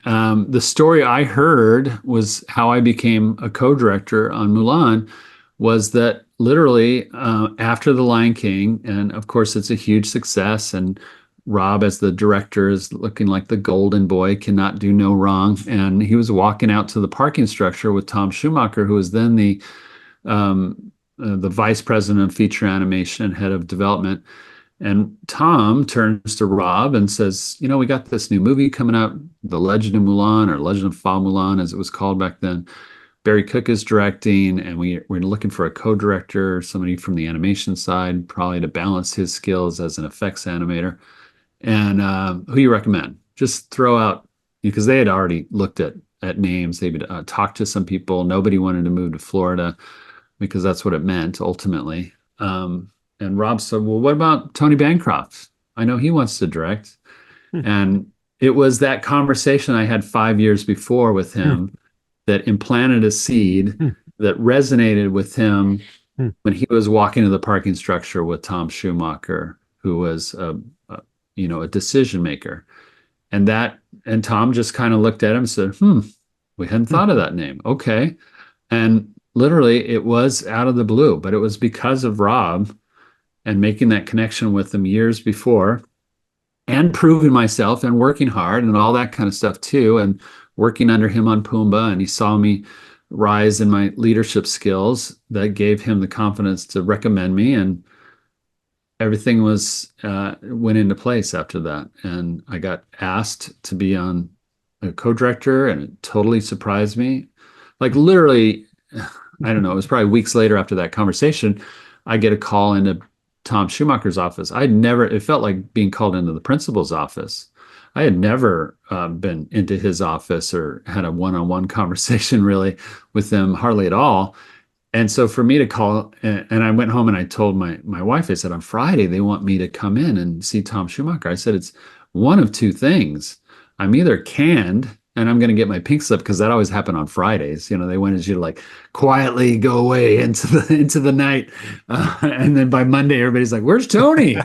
The story I heard was how I became a co-director on Mulan was that literally after The Lion King, and of course it's a huge success, and Rob as the director is looking like the golden boy, cannot do no wrong. And he was walking out to the parking structure with Tom Schumacher, who was then the vice president of feature animation and head of development. And Tom turns to Rob and says, "You know, we got this new movie coming out, The Legend of Mulan, or Legend of Fa Mulan, as it was called back then. Barry Cook is directing, and we're looking for a co-director, somebody from the animation side, probably to balance his skills as an effects animator. And who do you recommend?" Just throw out, because they had already looked at names. They would talked to some people. Nobody wanted to move to Florida because that's what it meant ultimately. And Rob said, "Well, what about Tony Bancroft? I know he wants to direct." Hmm. And it was that conversation I had 5 years before with Hmm. him that implanted a seed Hmm. that resonated with him Hmm. when he was walking to the parking structure with Tom Schumacher, who was a decision maker. And Tom just kind of looked at him and said, we hadn't Hmm. thought of that name. Okay. And literally it was out of the blue, but it was because of Rob and making that connection with him years before and proving myself and working hard and all that kind of stuff too. And working under him on Pumbaa. And he saw me rise in my leadership skills that gave him the confidence to recommend me. And everything went into place after that. And I got asked to be on a co-director, and it totally surprised me. Like literally, I don't know, it was probably weeks later after that conversation, I get a call into Tom Schumacher's office. It felt like being called into the principal's office. I had never been into his office or had a one-on-one conversation really with him, hardly at all. And so for me to call, and I went home and I told my wife, I said, on Friday, they want me to come in and see Tom Schumacher. I said, it's one of two things. I'm either canned and I'm going to get my pink slip, because that always happened on Fridays. You know, they wanted you to like quietly go away into the night. And then by Monday, everybody's like, "Where's Tony?"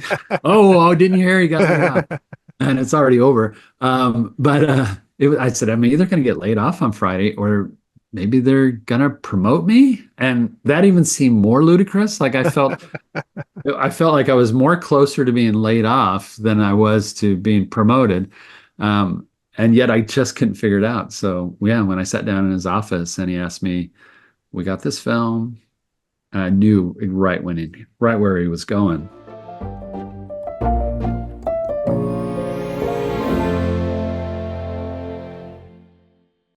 Oh, didn't you hear? He got laid off. And it's already over. I said, I'm either going to get laid off on Friday, or maybe they're gonna promote me. And that even seemed more ludicrous. Like I felt like I was more closer to being laid off than I was to being promoted. And yet I just couldn't figure it out. So yeah, when I sat down in his office and he asked me, "We got this film," I knew right where he was going.